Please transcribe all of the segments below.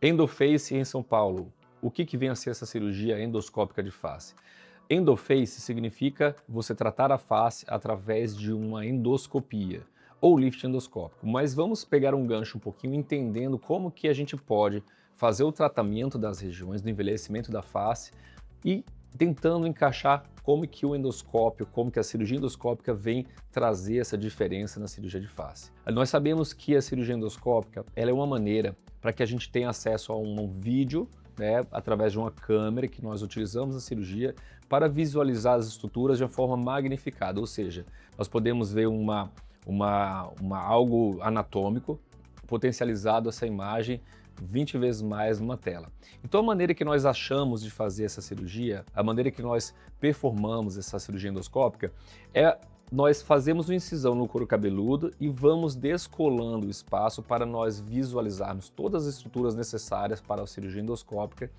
Endoface em São Paulo. O que vem a ser essa cirurgia endoscópica de face? Endoface significa você tratar a face através de uma endoscopia ou lift endoscópico. Mas vamos pegar um gancho um pouquinho entendendo como que a gente pode fazer o tratamento das regiões do envelhecimento da face e tentando encaixar como que o endoscópio, como que a cirurgia endoscópica vem trazer essa diferença na cirurgia de face. Nós sabemos que a cirurgia endoscópica ela é uma maneira para que a gente tenha acesso a um vídeo, né, através de uma câmera que nós utilizamos na cirurgia para visualizar as estruturas de uma forma magnificada, ou seja, nós podemos ver algo anatômico potencializado essa imagem 20 vezes mais numa tela. Então a maneira que nós achamos de fazer essa cirurgia, a maneira que nós performamos essa cirurgia endoscópica é nós fazemos uma incisão no couro cabeludo e vamos descolando o espaço para nós visualizarmos todas as estruturas necessárias para a cirurgia endoscópica,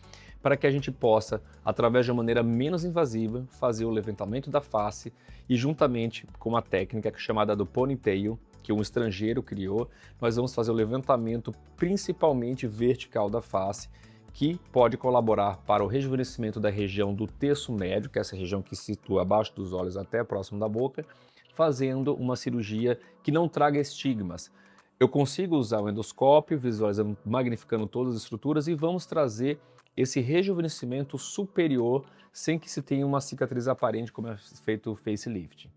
para que a gente possa, através de uma maneira menos invasiva, fazer o levantamento da face e juntamente com uma técnica chamada do ponytail, que um estrangeiro criou, nós vamos fazer o levantamento principalmente vertical da face, que pode colaborar para o rejuvenescimento da região do terço médio, que é essa região que se situa abaixo dos olhos até próximo da boca, fazendo uma cirurgia que não traga estigmas. Eu consigo usar o endoscópio, visualizando, magnificando todas as estruturas e vamos trazer esse rejuvenescimento superior sem que se tenha uma cicatriz aparente como é feito o facelift.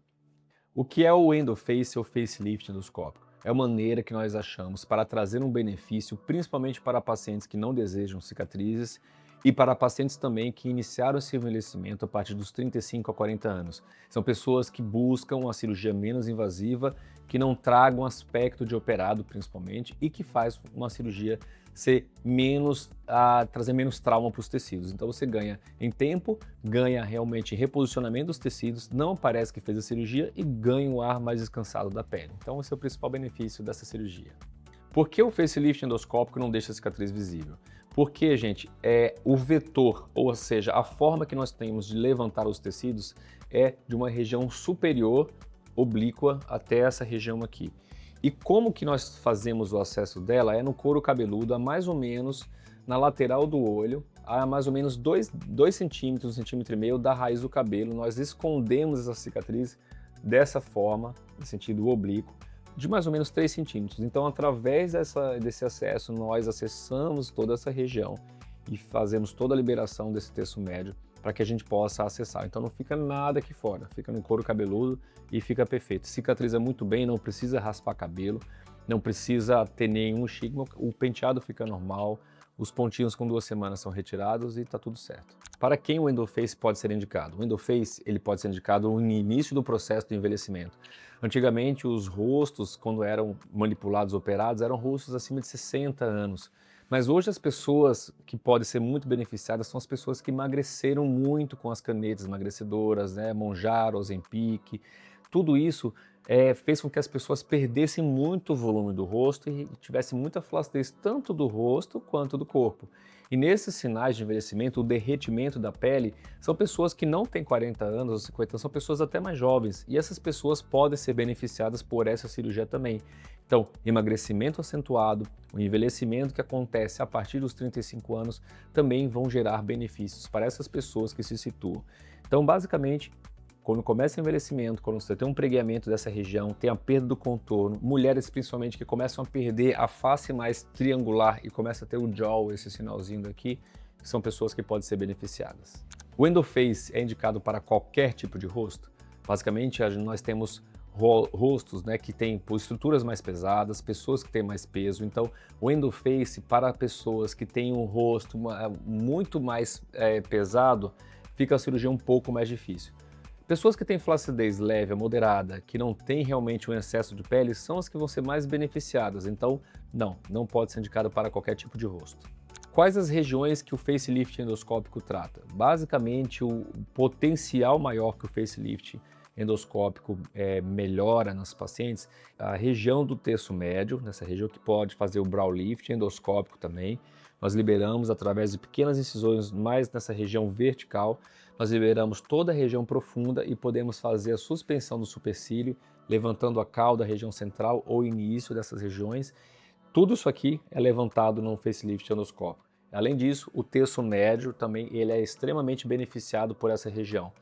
O que é o endoface ou facelift endoscópico? É uma maneira que nós achamos para trazer um benefício, principalmente para pacientes que não desejam cicatrizes e para pacientes também que iniciaram esse envelhecimento a partir dos 35 a 40 anos. São pessoas que buscam uma cirurgia menos invasiva, que não traga um aspecto de operado principalmente e que faz uma cirurgia trazer menos trauma para os tecidos. Então você ganha em tempo, ganha realmente em reposicionamento dos tecidos, não parece que fez a cirurgia e ganha um ar mais descansado da pele. Então esse é o principal benefício dessa cirurgia. Por que o facelift endoscópico não deixa a cicatriz visível? Porque, gente, o vetor, ou seja, a forma que nós temos de levantar os tecidos é de uma região superior, oblíqua, até essa região aqui. E como que nós fazemos o acesso dela é no couro cabeludo, a mais ou menos na lateral do olho, a mais ou menos 2 centímetros, 1,5 centímetros da raiz do cabelo. Nós escondemos essa cicatriz dessa forma, no sentido oblíquo, de mais ou menos 3 centímetros. Então, através desse acesso, nós acessamos toda essa região e fazemos toda a liberação desse terço médio para que a gente possa acessar. Então não fica nada aqui fora, fica no couro cabeludo e fica perfeito. Cicatriza muito bem, não precisa raspar cabelo, não precisa ter nenhum estigma, o penteado fica normal, os pontinhos com 2 semanas são retirados e está tudo certo. Para quem o endoface pode ser indicado? O endoface ele pode ser indicado no início do processo do envelhecimento. Antigamente os rostos, quando eram manipulados, operados, eram rostos acima de 60 anos. Mas hoje as pessoas que podem ser muito beneficiadas são as pessoas que emagreceram muito com as canetas emagrecedoras, né? Mounjaro, Ozempic, tudo isso fez com que as pessoas perdessem muito o volume do rosto e tivessem muita flacidez tanto do rosto quanto do corpo. E nesses sinais de envelhecimento, o derretimento da pele, são pessoas que não têm 40 anos ou 50 anos, são pessoas até mais jovens. E essas pessoas podem ser beneficiadas por essa cirurgia também. Então, emagrecimento acentuado, o envelhecimento que acontece a partir dos 35 anos também vão gerar benefícios para essas pessoas que se situam. Então, basicamente, quando começa o envelhecimento, quando você tem um pregueamento dessa região, tem a perda do contorno, mulheres principalmente que começam a perder a face mais triangular e começa a ter o jaw, esse sinalzinho daqui, são pessoas que podem ser beneficiadas. O endoface é indicado para qualquer tipo de rosto. Basicamente, nós temos rostos, né, que têm estruturas mais pesadas, pessoas que têm mais peso. Então, o endoface para pessoas que têm um rosto muito mais pesado, fica a cirurgia um pouco mais difícil. Pessoas que têm flacidez leve a moderada, que não têm realmente um excesso de pele, são as que vão ser mais beneficiadas. Então, não pode ser indicado para qualquer tipo de rosto. Quais as regiões que o facelift endoscópico trata? Basicamente, o potencial maior que o facelift endoscópico melhora nos pacientes, a região do terço médio, nessa região que pode fazer o brow lift endoscópico também. Nós liberamos através de pequenas incisões mais nessa região vertical, nós liberamos toda a região profunda e podemos fazer a suspensão do supercílio, levantando a cauda, a região central ou início dessas regiões, Tudo isso aqui é levantado num facelift endoscópico. Além disso, o terço médio também ele é extremamente beneficiado por essa região.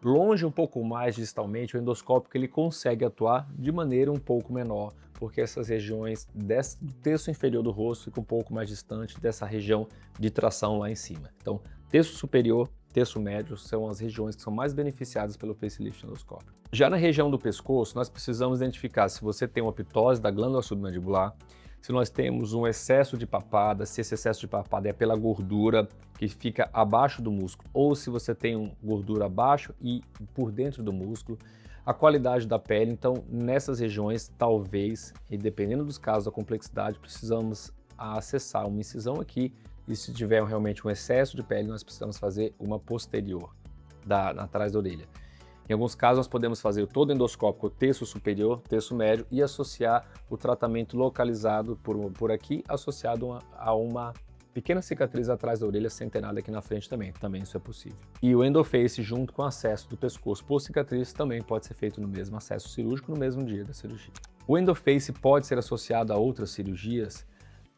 Longe um pouco mais distalmente, o endoscópico ele consegue atuar de maneira um pouco menor, porque essas regiões do terço inferior do rosto ficam um pouco mais distante dessa região de tração lá em cima. Então, terço superior, terço médio são as regiões que são mais beneficiadas pelo facelift endoscópico. Já na região do pescoço, nós precisamos identificar se você tem uma ptose da glândula submandibular, se nós temos um excesso de papada, se esse excesso de papada é pela gordura que fica abaixo do músculo, ou se você tem gordura abaixo e por dentro do músculo, a qualidade da pele. Então, nessas regiões, talvez, e dependendo dos casos da complexidade, precisamos acessar uma incisão aqui, e se tiver realmente um excesso de pele, nós precisamos fazer uma posterior, atrás da orelha. Em alguns casos, nós podemos fazer todo endoscópico, terço superior, terço médio e associar o tratamento localizado por aqui, associado a uma pequena cicatriz atrás da orelha, sem ter nada aqui na frente também. Também isso é possível. E o endoface, junto com o acesso do pescoço por cicatriz, também pode ser feito no mesmo acesso cirúrgico, no mesmo dia da cirurgia. O endoface pode ser associado a outras cirurgias.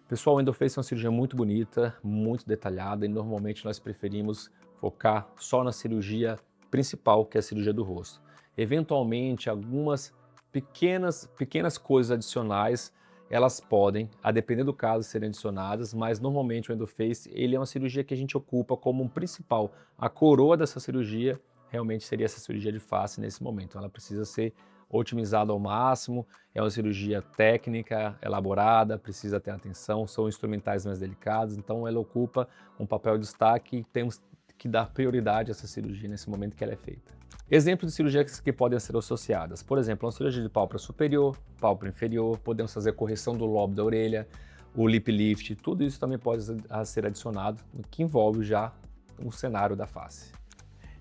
Pessoal, o endoface é uma cirurgia muito bonita, muito detalhada e normalmente nós preferimos focar só na cirurgia principal, que é a cirurgia do rosto. Eventualmente, algumas pequenas coisas adicionais, elas podem, a depender do caso, serem adicionadas, mas normalmente o endoface, ele é uma cirurgia que a gente ocupa como um principal. A coroa dessa cirurgia realmente seria essa cirurgia de face nesse momento. Ela precisa ser otimizada ao máximo, é uma cirurgia técnica, elaborada, precisa ter atenção, são instrumentais mais delicados, então ela ocupa um papel de destaque e temos que dar prioridade a essa cirurgia nesse momento que ela é feita. Exemplos de cirurgias que podem ser associadas, por exemplo, uma cirurgia de pálpebra superior, pálpebra inferior, podemos fazer correção do lobo da orelha, o lip lift, tudo isso também pode ser adicionado, que envolve já o cenário da face.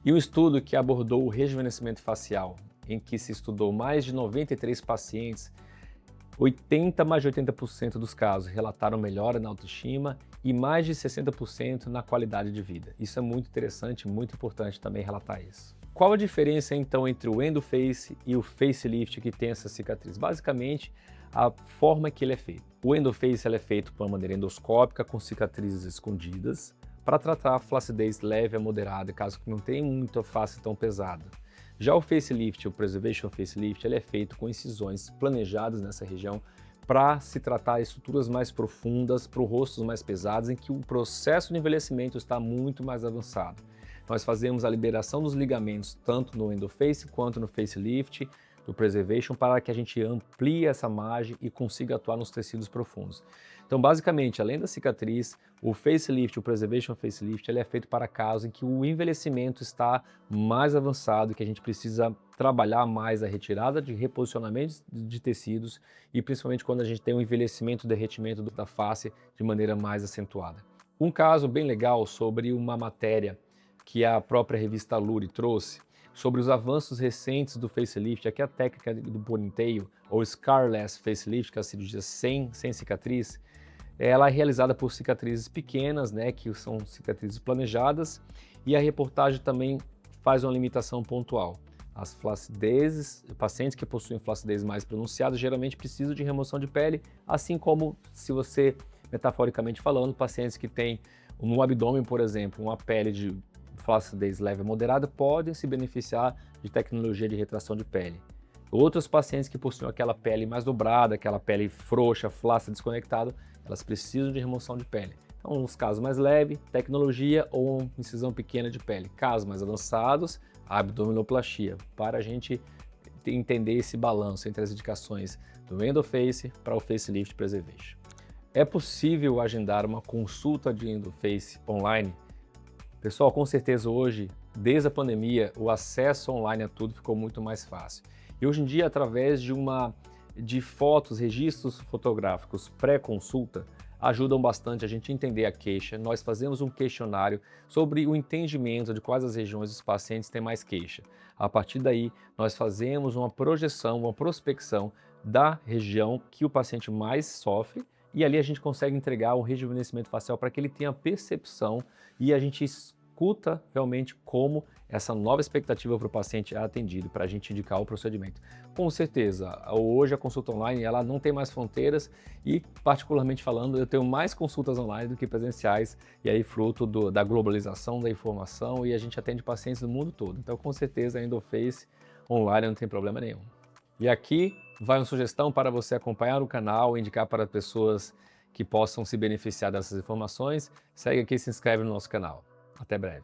E um estudo que abordou o rejuvenescimento facial, em que se estudou mais de 93 pacientes, 80 mais de 80% dos casos relataram melhora na autoestima e mais de 60% na qualidade de vida. Isso é muito interessante, muito importante também relatar isso. Qual a diferença então entre o endoface e o facelift que tem essa cicatriz? Basicamente, a forma que ele é feito. O endoface ele é feito de uma maneira endoscópica, com cicatrizes escondidas, para tratar a flacidez leve a moderada, caso que não tenha muita face tão pesada. Já o facelift, o preservation facelift, ele é feito com incisões planejadas nessa região para se tratar estruturas mais profundas, para rostos mais pesados, em que o processo de envelhecimento está muito mais avançado. Nós fazemos a liberação dos ligamentos tanto no endoface quanto no facelift, do preservation, para que a gente amplie essa margem e consiga atuar nos tecidos profundos. Então, basicamente, além da cicatriz, o facelift, o preservation facelift, ele é feito para casos em que o envelhecimento está mais avançado e que a gente precisa trabalhar mais a retirada de reposicionamentos de tecidos e principalmente quando a gente tem um envelhecimento, derretimento da face de maneira mais acentuada. Um caso bem legal sobre uma matéria que a própria revista Allure trouxe, sobre os avanços recentes do facelift, aqui a técnica do ponytail, ou scarless facelift, que é a cirurgia sem cicatriz, ela é realizada por cicatrizes pequenas, né, que são cicatrizes planejadas, e a reportagem também faz uma limitação pontual. As flacidezes, pacientes que possuem flacidez mais pronunciada geralmente precisam de remoção de pele, assim como, se você, metaforicamente falando, pacientes que têm no abdômen, por exemplo, uma pele de flacidez leve a moderada podem se beneficiar de tecnologia de retração de pele. Outros pacientes que possuem aquela pele mais dobrada, aquela pele frouxa, flácida, desconectada, elas precisam de remoção de pele. Então, nos casos mais leves, tecnologia ou uma incisão pequena de pele. Casos mais avançados, abdominoplastia, para a gente entender esse balanço entre as indicações do endoface para o facelift preservation. É possível agendar uma consulta de endoface online? Pessoal, com certeza hoje, desde a pandemia, o acesso online a tudo ficou muito mais fácil. E hoje em dia, através de fotos, registros fotográficos pré-consulta, ajudam bastante a gente entender a queixa. Nós fazemos um questionário sobre o entendimento de quais as regiões dos pacientes têm mais queixa. A partir daí, nós fazemos uma projeção, uma prospecção da região que o paciente mais sofre e ali a gente consegue entregar um rejuvenescimento facial para que ele tenha percepção e a gente dificulta realmente como essa nova expectativa para o paciente é atendido, para a gente indicar o procedimento. Com certeza, hoje a consulta online ela não tem mais fronteiras e, particularmente falando, eu tenho mais consultas online do que presenciais, e aí fruto da globalização da informação, e a gente atende pacientes do mundo todo. Então, com certeza, a Endoface online não tem problema nenhum. E aqui vai uma sugestão para você acompanhar o canal, indicar para pessoas que possam se beneficiar dessas informações. Segue aqui e se inscreve no nosso canal. Até breve.